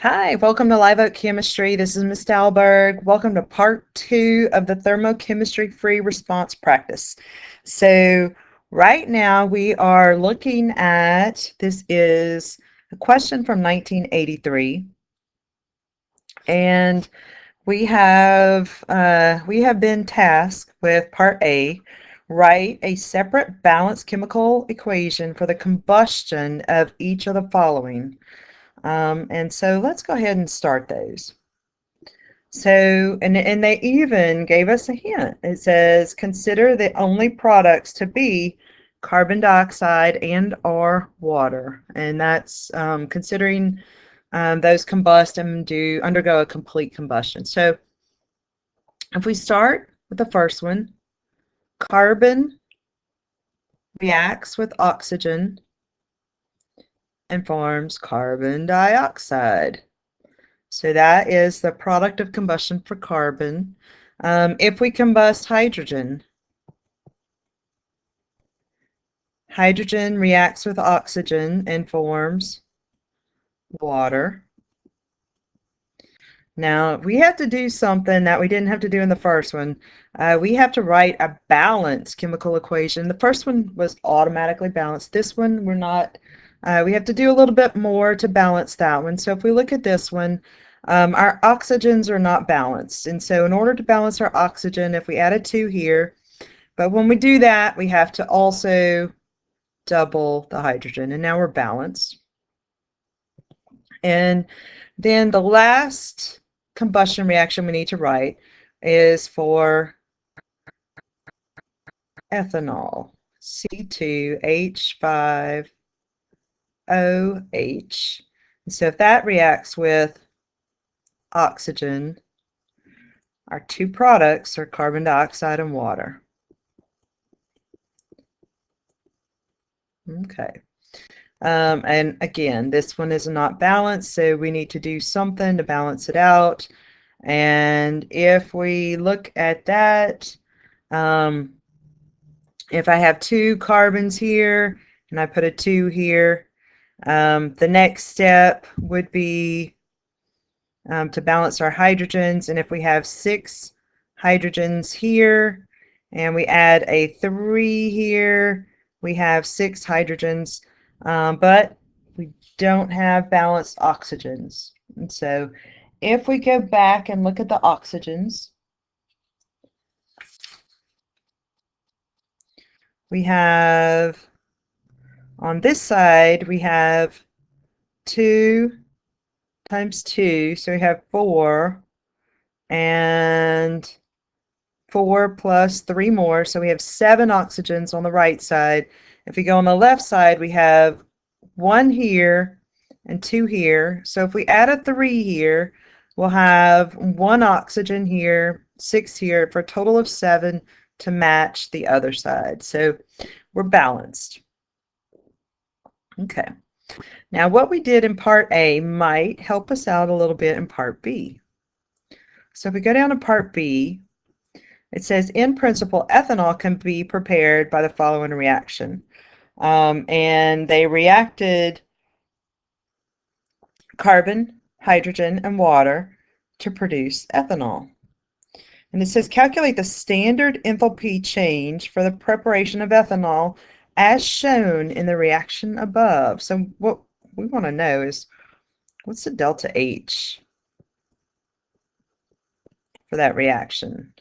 Hi, welcome to Live Oak Chemistry. This is Ms. Dahlberg. Welcome to part 2 of the Thermochemistry free response practice. So right now we are looking at, this is a question from 1983, and we have been tasked with part A. Write a separate balanced chemical equation for the combustion of each of the following. And so let's go ahead and start those. So, and they even gave us a hint. It says, consider the only products to be carbon dioxide and or water. And that's considering those combust and undergo a complete combustion. So if we start with the first one, carbon reacts with oxygen and forms carbon dioxide. So that is the product of combustion for carbon. If we combust hydrogen, hydrogen reacts with oxygen and forms water. Now, we have to do something that we didn't have to do in the first one. We have to write a balanced chemical equation. The first one was automatically balanced. This one, we're not. We have to do a little bit more to balance that one. So if we look at this one, our oxygens are not balanced. And so in order to balance our oxygen, if we add a 2 here, but when we do that, we have to also double the hydrogen. And now we're balanced. And then the last combustion reaction we need to write is for ethanol, C2H5OH. So if that reacts with oxygen, our two products are carbon dioxide and water. Okay. And again, this one is not balanced, so we need to do something to balance it out. And if we look at that, if I have 2 carbons here and I put a 2 here, the next step would be to balance our hydrogens. And if we have 6 hydrogens here and we add a 3 here, we have 6 hydrogens. But we don't have balanced oxygens. And so if we go back and look at the oxygens, we have, on this side, we have 2 times 2, so we have 4, and 4 plus 3 more, so we have 7 oxygens on the right side. If we go on the left side, we have 1 here and 2 here. So if we add a 3 here, we'll have 1 oxygen here, 6 here, for a total of 7 to match the other side. So we're balanced. Okay. Now what we did in part A might help us out a little bit in part B. So if we go down to part B, it says, in principle, ethanol can be prepared by the following reaction. And they reacted carbon, hydrogen, and water to produce ethanol. And it says, calculate the standard enthalpy change for the preparation of ethanol as shown in the reaction above. So what we want to know is, what's the delta H for that reaction?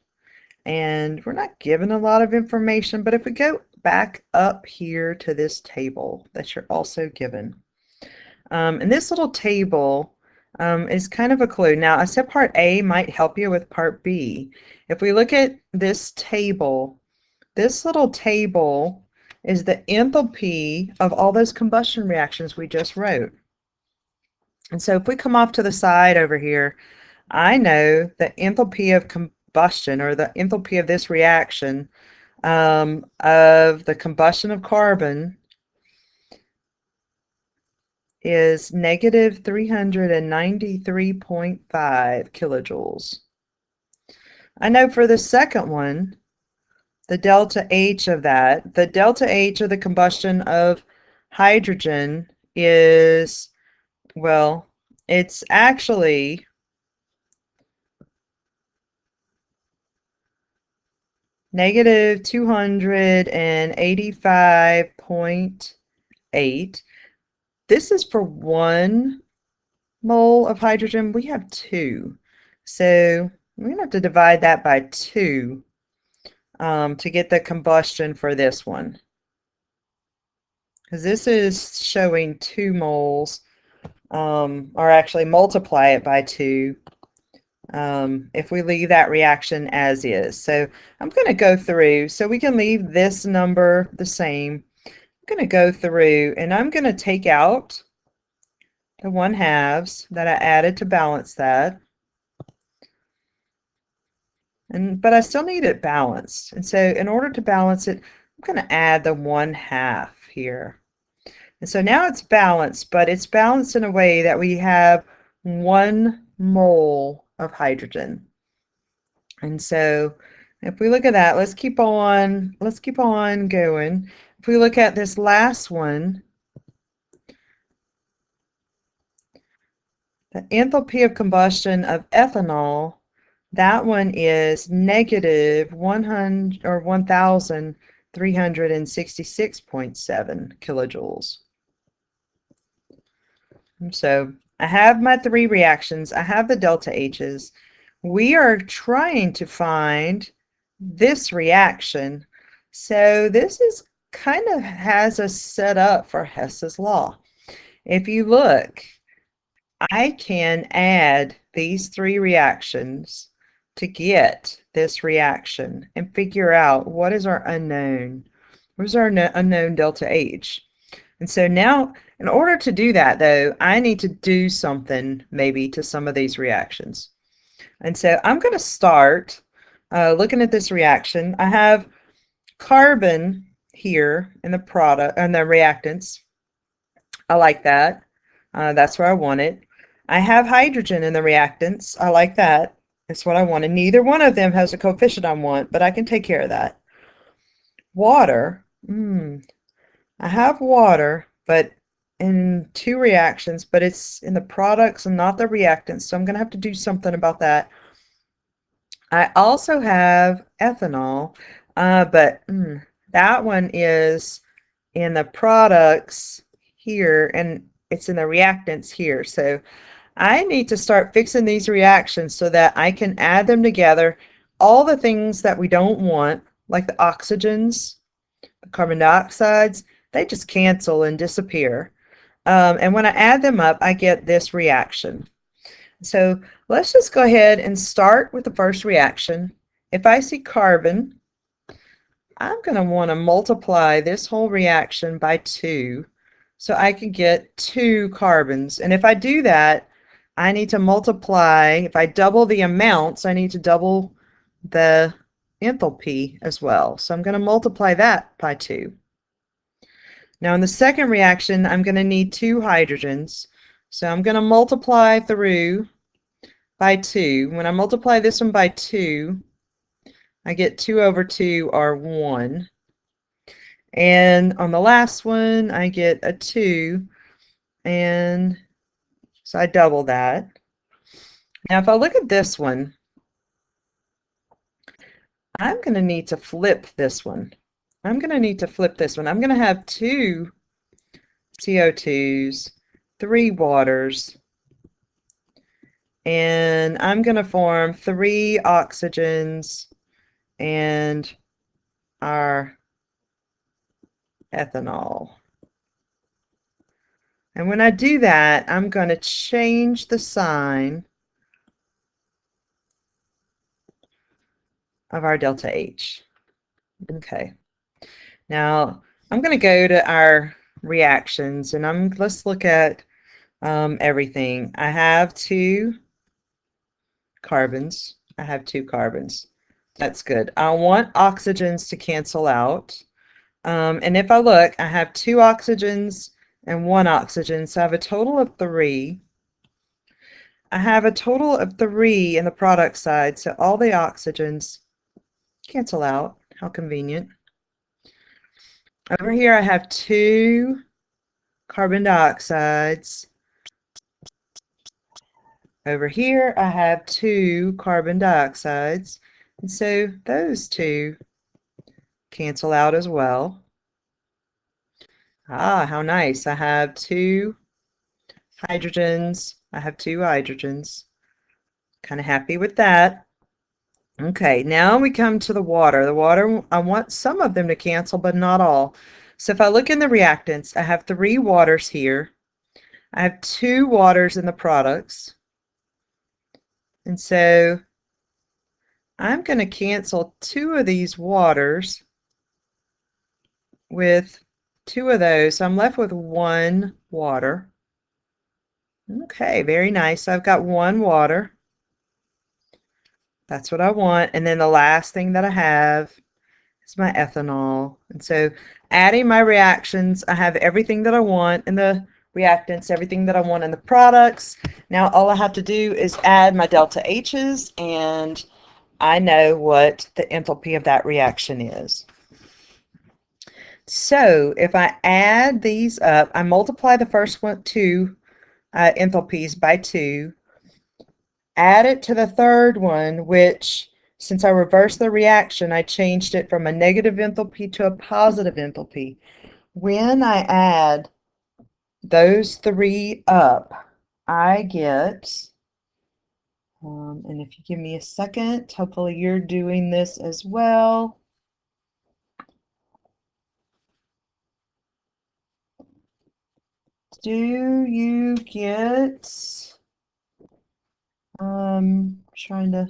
And we're not given a lot of information, but if we go back up here to this table that you're also given, and this little table is kind of a clue. Now, I said part A might help you with part B. If we look at this table, this little table is the enthalpy of all those combustion reactions we just wrote. And so if we come off to the side over here, I know the enthalpy of combustion, or the enthalpy of this reaction of the combustion of carbon, is negative 393.5 kilojoules. I know for the second one, the delta H of that, the delta H of the combustion of hydrogen is, well, it's actually negative 285.8. This is for 1 mole of hydrogen. We have 2. So we're going to have to divide that by 2 to get the combustion for this one. Because this is showing 2 moles, or actually multiply it by 2 if we leave that reaction as is. So I'm going to go through, so we can leave this number the same. I'm going to go through and I'm going to take out the 1/2 that I added to balance that. But I still need it balanced. And so in order to balance it, I'm going to add the 1/2 here. And so now it's balanced, but it's balanced in a way that we have 1 mole of hydrogen. And so if we look at that, let's keep on going. If we look at this last one, the enthalpy of combustion of ethanol, that one is negative 100 or 1,366.7 kilojoules. So I have my 3 reactions. I have the delta H's. We are trying to find this reaction. So this is kind of has us set up for Hess's law. If you look, I can add these 3 reactions to get this reaction and figure out what is our unknown. What is our unknown delta H? And so now, in order to do that, though, I need to do something maybe to some of these reactions. And so I'm going to start looking at this reaction. I have carbon here in the product and the reactants. I like that. That's where I want it. I have hydrogen in the reactants. I like that. That's what I want. And neither one of them has a coefficient I want, but I can take care of that. Water. I have water, but in 2 reactions, but it's in the products and not the reactants, so I'm going to have to do something about that. I also have ethanol, but that one is in the products here, and it's in the reactants here. So I need to start fixing these reactions so that I can add them together. All the things that we don't want, like the oxygens, the carbon dioxides, they just cancel and disappear. And when I add them up, I get this reaction. So let's just go ahead and start with the first reaction. If I see carbon, I'm going to want to multiply this whole reaction by 2 so I can get 2 carbons. And if I do that, I need to multiply, if I double the amounts, I need to double the enthalpy as well. So I'm going to multiply that by 2. Now in the second reaction, I'm going to need 2 hydrogens. So I'm going to multiply through by 2. When I multiply this one by 2, I get 2 over 2 are 1. And on the last one, I get a 2. And so I double that. Now if I look at this one, I'm going to need to flip this one. I'm going to have 2 CO2s, 3 waters, and I'm going to form 3 oxygens and our ethanol. And when I do that, I'm going to change the sign of our delta H. Okay. Now I'm going to go to our reactions, and let's look at everything. I have 2 carbons. That's good. I want oxygens to cancel out. And if I look, I have 2 oxygens and 1 oxygen, so I have a total of 3. I have a total of 3 in the product side, so all the oxygens cancel out. How convenient. Over here I have 2 carbon dioxides Over here, I have 2 carbon dioxides, and so those 2 cancel out as well. Ah, how nice. I have 2 hydrogens. I have 2 hydrogens. Kind of happy with that. Okay, now we come to the water. The water, I want some of them to cancel, but not all. So if I look in the reactants, I have 3 waters here. I have 2 waters in the products. And so I'm going to cancel 2 of these waters with 2 of those. So I'm left with 1 water. Okay, very nice. I've got 1 water. That's what I want. And then the last thing that I have is my ethanol. And so adding my reactions, I have everything that I want in the reactants, everything that I want in the products. Now all I have to do is add my delta H's, and I know what the enthalpy of that reaction is. So if I add these up, I multiply the first 2 enthalpies by 2, add it to the third one, which, since I reversed the reaction, I changed it from a negative enthalpy to a positive enthalpy. When I add those 3 up, I get, and if you give me a second, hopefully you're doing this as well. Do you get, trying to,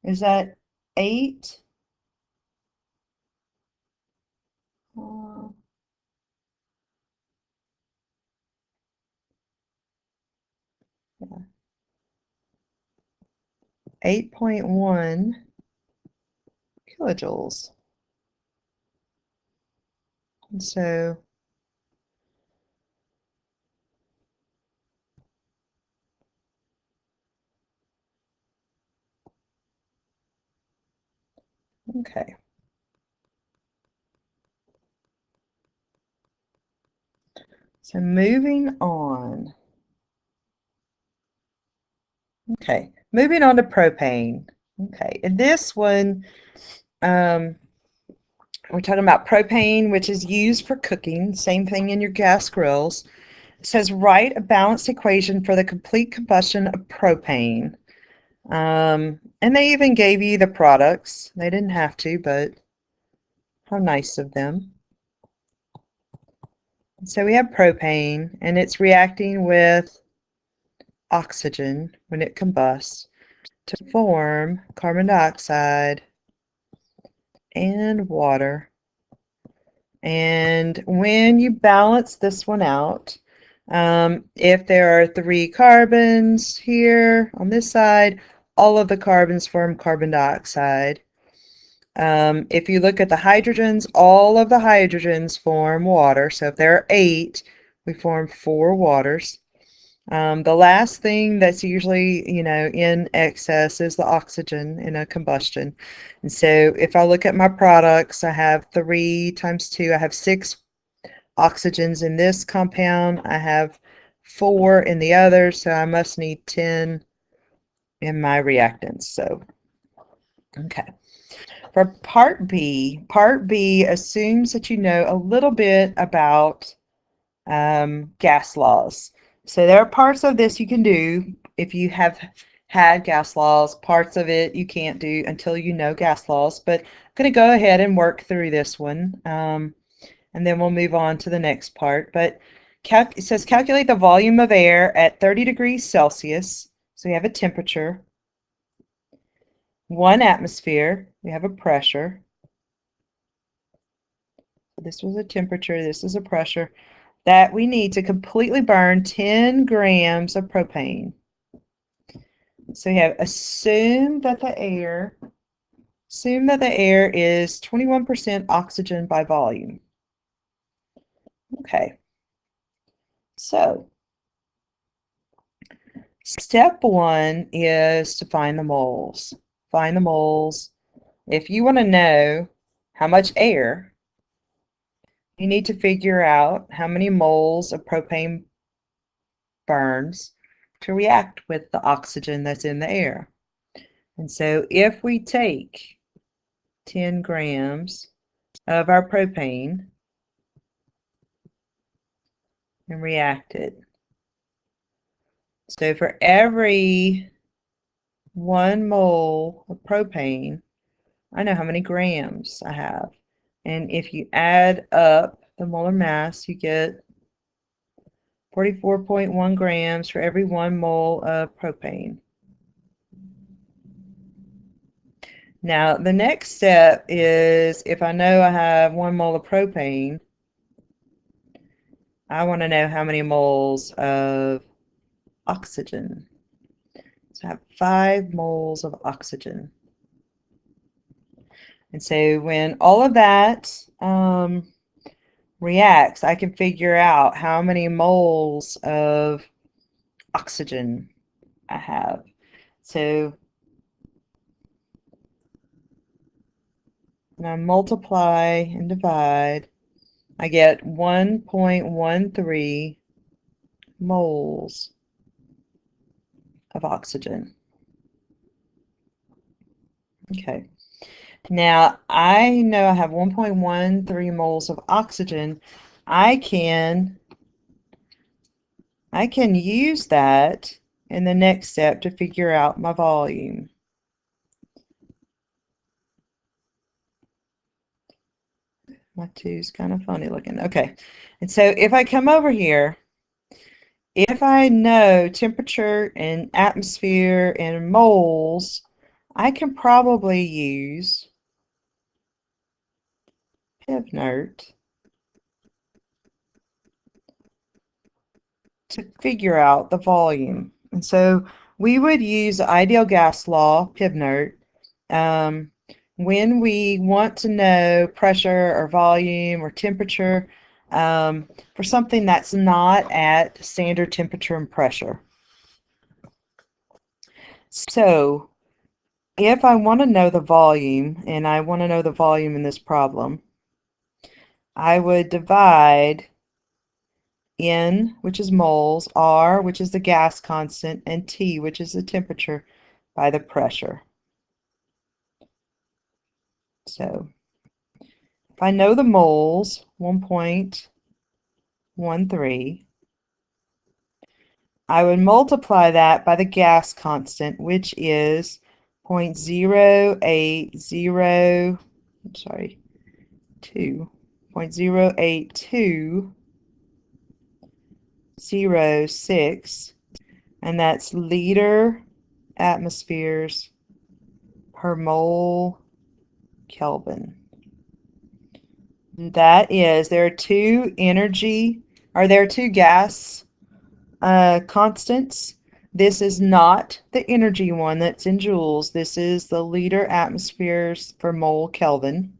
is that 8? Uh, 8.1 kilojoules. And so okay. So moving on. Okay, moving on to propane. Okay, and this one, we're talking about propane, which is used for cooking. Same thing in your gas grills. It says write a balanced equation for the complete combustion of propane. And they even gave you the products. They didn't have to, but how nice of them. So we have propane, and it's reacting with oxygen when it combusts to form carbon dioxide and water. And when you balance this one out, if there are 3 carbons here on this side, all of the carbons form carbon dioxide. If you look at the hydrogens, all of the hydrogens form water. So if there are 8, we form 4 waters. The last thing that's usually, in excess is the oxygen in a combustion. And so if I look at my products, I have 3 times 2, I have 6 oxygens in this compound. I have 4 in the other, so I must need 10 in my reactants. So, okay. For part B assumes that you know a little bit about gas laws. So there are parts of this you can do if you have had gas laws. Parts of it you can't do until you know gas laws. But I'm going to go ahead and work through this one, and then we'll move on to the next part. But it says calculate the volume of air at 30 degrees Celsius. So we have a temperature. 1 atmosphere. We have a pressure. This was a temperature. This is a pressure that we need to completely burn 10 grams of propane. So we have assume that the air is 21% oxygen by volume. Okay. So step 1 is to find the moles. Find the moles. If you want to know how much air, you need to figure out how many moles of propane burns to react with the oxygen that's in the air. And so if we take 10 grams of our propane and react it, so for every 1 mole of propane, I know how many grams I have. And if you add up the molar mass, you get 44.1 grams for every 1 mole of propane. Now, the next step is, if I know I have 1 mole of propane, I want to know how many moles of oxygen. So I have 5 moles of oxygen. And so when all of that reacts, I can figure out how many moles of oxygen I have. So when I multiply and divide, I get 1.13 moles of oxygen. Okay. Now, I know I have 1.13 moles of oxygen. I can use that in the next step to figure out my volume. My two's kind of funny looking. Okay. And so if I come over here, if I know temperature and atmosphere and moles, I can probably use PivNert to figure out the volume. And so we would use the ideal gas law, PivNert, when we want to know pressure or volume or temperature for something that's not at standard temperature and pressure. So if I want to know the volume, and I want to know the volume in this problem, I would divide N, which is moles, R, which is the gas constant, and T, which is the temperature, by the pressure. So if I know the moles, 1.13, I would multiply that by the gas constant, which is 0.082, 0.08206, and that's liter atmospheres per mole Kelvin. That is, there are two gas constants. This is not the energy one that's in joules. This is the liter atmospheres per mole Kelvin.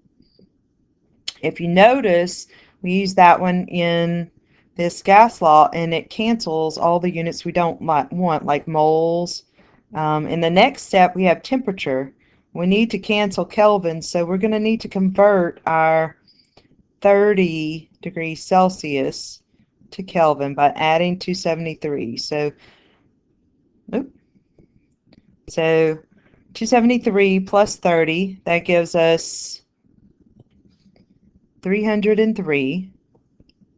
If you notice, we use that one in this gas law, and it cancels all the units we don't want, like moles. In the next step, we have temperature. We need to cancel Kelvin, so we're going to need to convert our 30 degrees Celsius to Kelvin by adding 273. So 273 plus 30, that gives us 303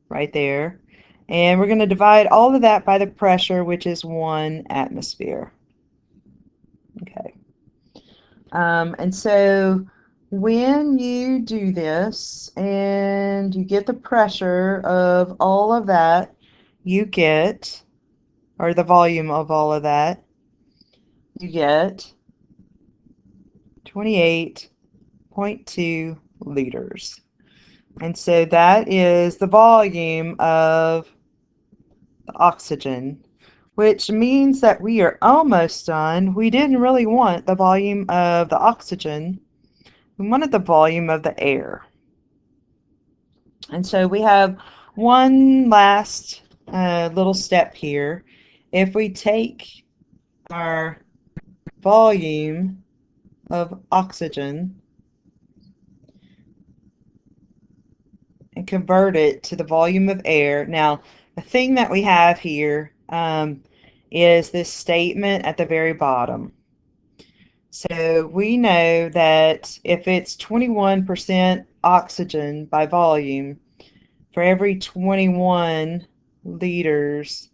right there. And we're going to divide all of that by the pressure, which is 1 atmosphere. Okay. And so when you do this and you get the pressure of all of that, you get, or the volume of all of that, you get 28.2 liters. And so that is the volume of the oxygen, which means that we are almost done. We didn't really want the volume of the oxygen. We wanted the volume of the air. And so we have one last little step here. If we take our volume of oxygen and convert it to the volume of air. Now, the thing that we have here is this statement at the very bottom. So we know that if it's 21% oxygen by volume, for every 21 liters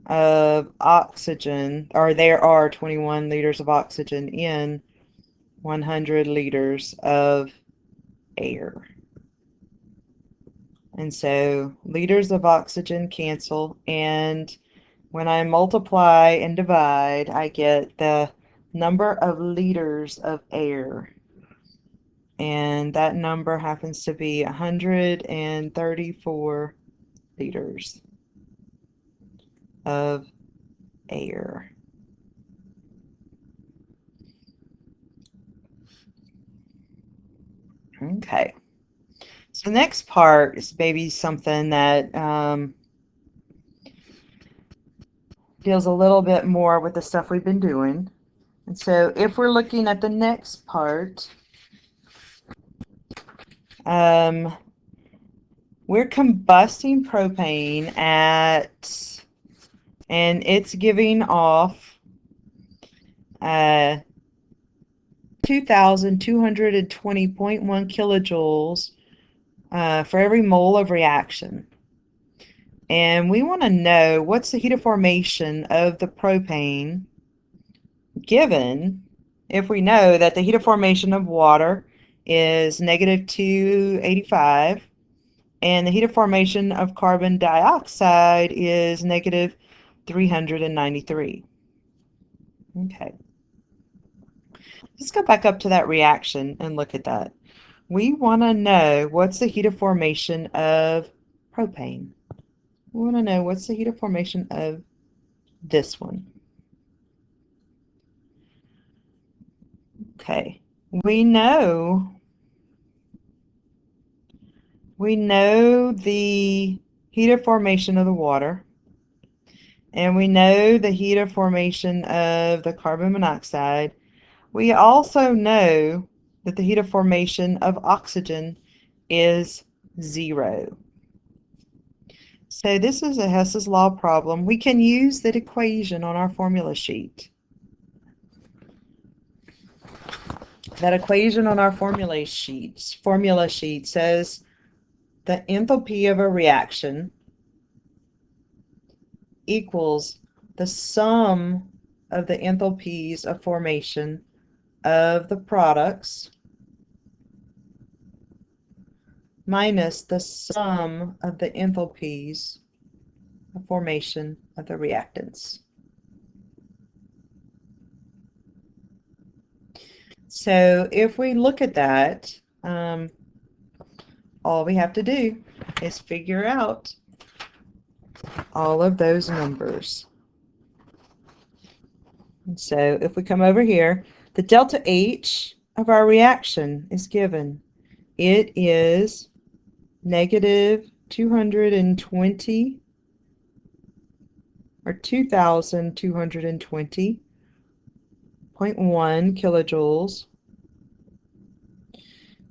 of oxygen, or there are 21 liters of oxygen in 100 liters of air. And so liters of oxygen cancel, and when I multiply and divide, I get the number of liters of air. And that number happens to be 134 liters of air. Okay. So the next part is maybe something that deals a little bit more with the stuff we've been doing. And so if we're looking at the next part, we're combusting propane at, and it's giving off 2,220.1 kilojoules for every mole of reaction. And we want to know what's the heat of formation of the propane given if we know that the heat of formation of water is negative 285 and the heat of formation of carbon dioxide is negative 393. Okay. Let's go back up to that reaction and look at that. We want to know what's the heat of formation of propane. We want to know what's the heat of formation of this one. Okay, we know the heat of formation of the water, and we know the heat of formation of the carbon monoxide. We also know that the heat of formation of oxygen is 0. So this is a Hess's law problem. We can use that equation on our formula sheet. That equation on our formula sheet says the enthalpy of a reaction equals the sum of the enthalpies of formation of the products minus the sum of the enthalpies of formation of the reactants. So if we look at that, all we have to do is figure out all of those numbers. And so if we come over here, the delta H of our reaction is given. It is negative 220 or 2,220.1 kilojoules.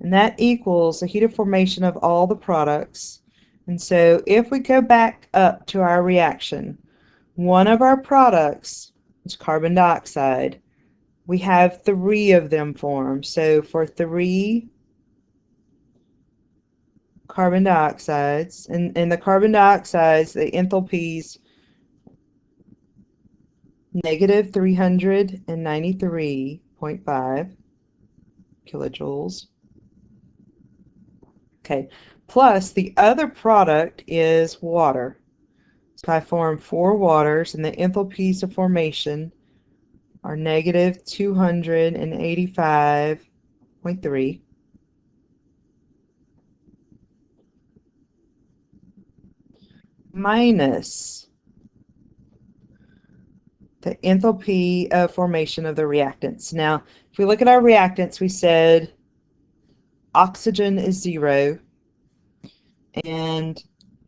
And that equals the heat of formation of all the products. And so if we go back up to our reaction, one of our products is carbon dioxide. We have 3 of them formed. So for 3 carbon dioxides, and the carbon dioxides, the enthalpies, negative 393.5 kilojoules. Okay, plus the other product is water. So I form 4 waters, and the enthalpies of formation are negative 285.3. Minus the enthalpy of formation of the reactants. Now, if we look at our reactants, we said oxygen is 0, and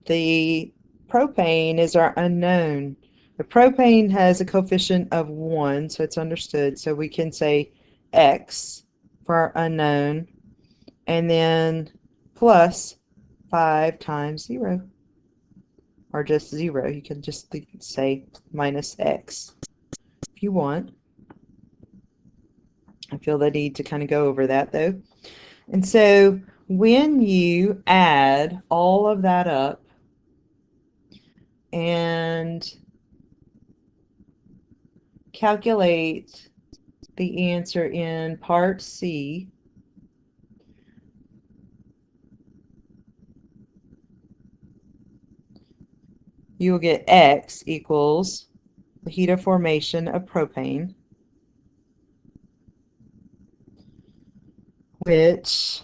the propane is our unknown. The propane has a coefficient of 1, so it's understood. So we can say X for our unknown, and then plus 5 times 0. or just 0. You can just say minus x if you want. I feel the need to kind of go over that though. And so when you add all of that up and calculate the answer in part C, you will get X equals the heat of formation of propane, which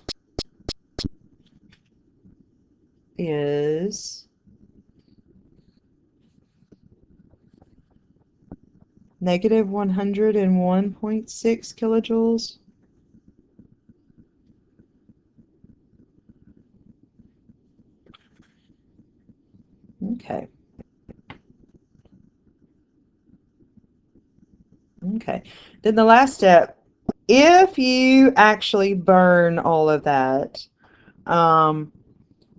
is negative 101.6 kilojoules. Okay. Okay. Then the last step, if you actually burn all of that,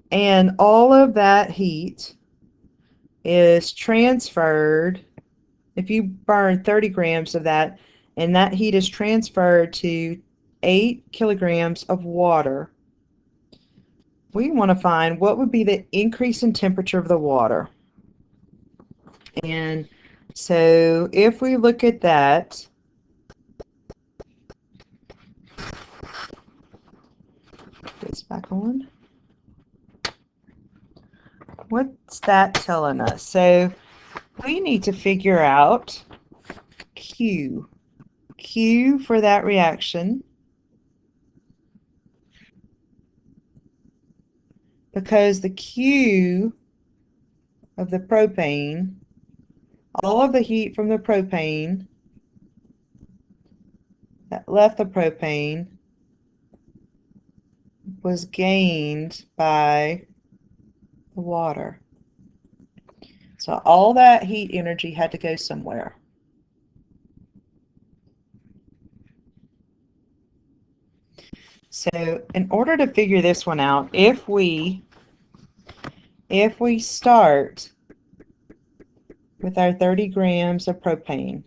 and all of that heat is transferred, if you burn 30 grams of that, and that heat is transferred to 8 kilograms of water, we want to find what would be the increase in temperature of the water. And so if we look at that, this back on. What's that telling us? So we need to figure out Q. Q for that reaction, because the Q of the propane, all of the heat from the propane that left the propane was gained by the water. So all that heat energy had to go somewhere. So in order to figure this one out, if we start with our 30 grams of propane,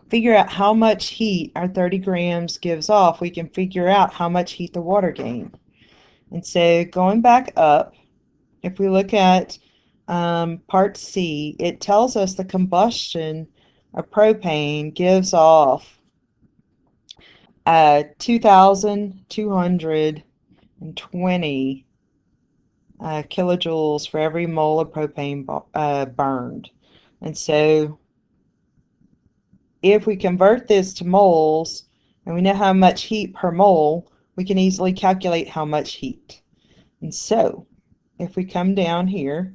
figure out how much heat our 30 grams gives off, we can figure out how much heat the water gained. And so going back up, if we look at part C, it tells us the combustion of propane gives off 2,220 kilojoules for every mole of propane burned. And so if we convert this to moles, and we know how much heat per mole, we can easily calculate how much heat. And so if we come down here,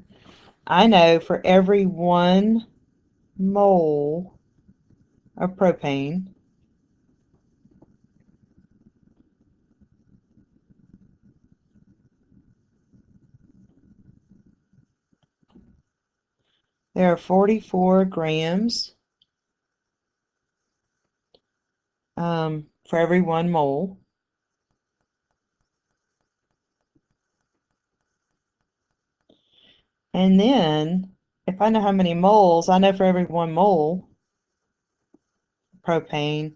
I know for every 1 mole of propane, there are 44 grams for every 1 mole. And then, if I know how many moles, I know for every 1 mole propane,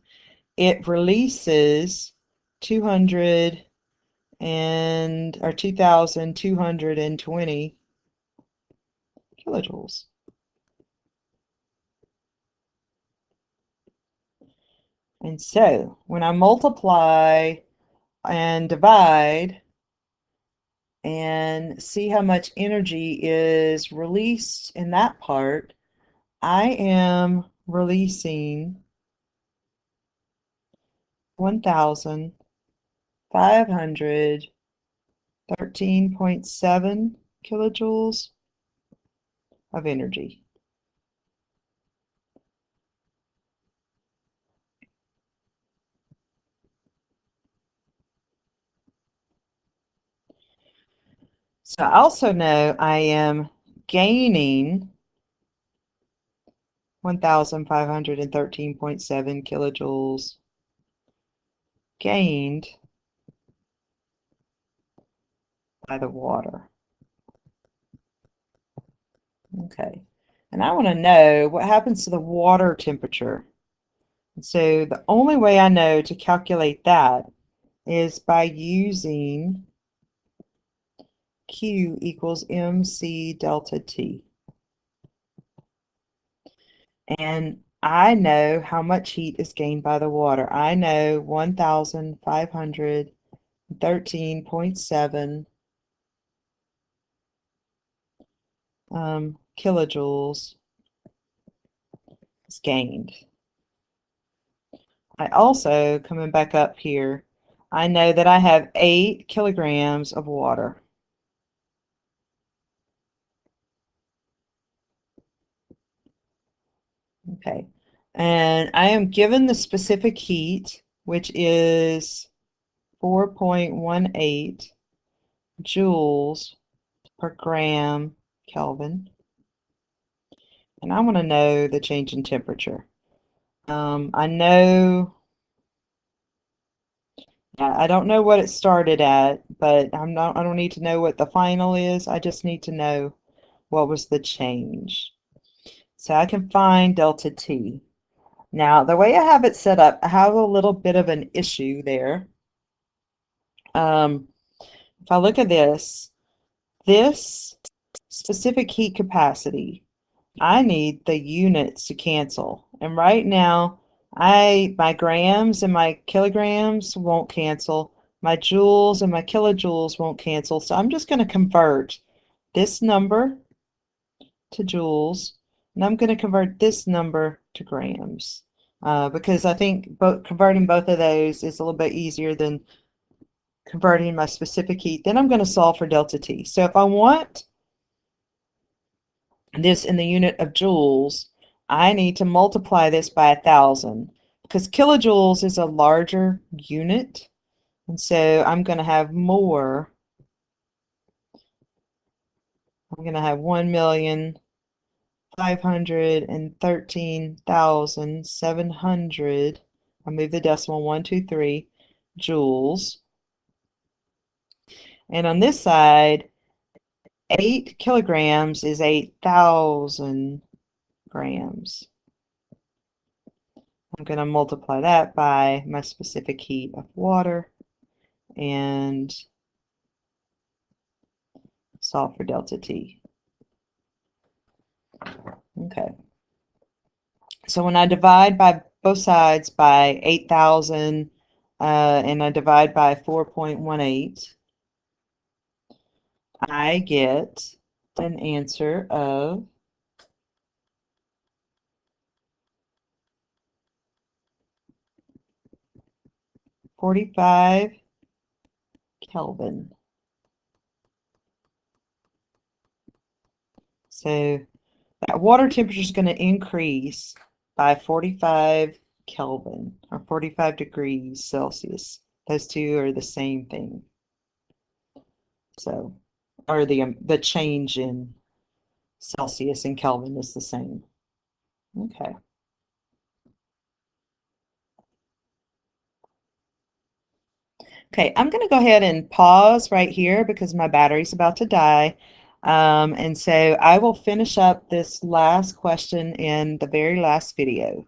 it releases 2,220 kilojoules. And so, when I multiply and divide and see how much energy is released in that part, I am releasing 1,513.7 kilojoules of energy. So I also know I am gaining 1,513.7 kilojoules gained by the water. Okay, and I want to know what happens to the water temperature. So the only way I know to calculate that is by using Q equals mc delta T. And I know how much heat is gained by the water. I know 1,513.7 kilojoules is gained. I also, coming back up here, I know that I have 8 kilograms of water. Okay, and I am given the specific heat, which is 4.18 joules per gram Kelvin, and I want to know the change in temperature. I know, I don't know what it started at, but I don't need to know what the final is. I just need to know what was the change. So I can find delta T. Now, the way I have it set up, I have a little bit of an issue there. If I look at this specific heat capacity, I need the units to cancel. And right now, my grams and my kilograms won't cancel. My joules and my kilojoules won't cancel. So I'm just going to convert this number to joules, and I'm going to convert this number to grams. Because I think converting both of those is a little bit easier than converting my specific heat. Then I'm going to solve for delta T. So if I want this in the unit of joules, I need to multiply this by 1,000 because kilojoules is a larger unit, and so I'm going to have more. I'm going to have 1,513,700. I move the decimal 1, 2, 3 joules. And on this side, 8 kilograms is 8,000 grams. I'm going to multiply that by my specific heat of water and solve for delta T. Okay. So when I divide by both sides by 8,000 and I divide by 4.18, I get an answer of 45 Kelvin. So that water temperature is going to increase by 45 Kelvin or 45 degrees Celsius. Those two are the same thing. So, or the change in Celsius and Kelvin is the same. Okay. Okay, I'm going to go ahead and pause right here because my battery's about to die. And so I will finish up this last question in the very last video.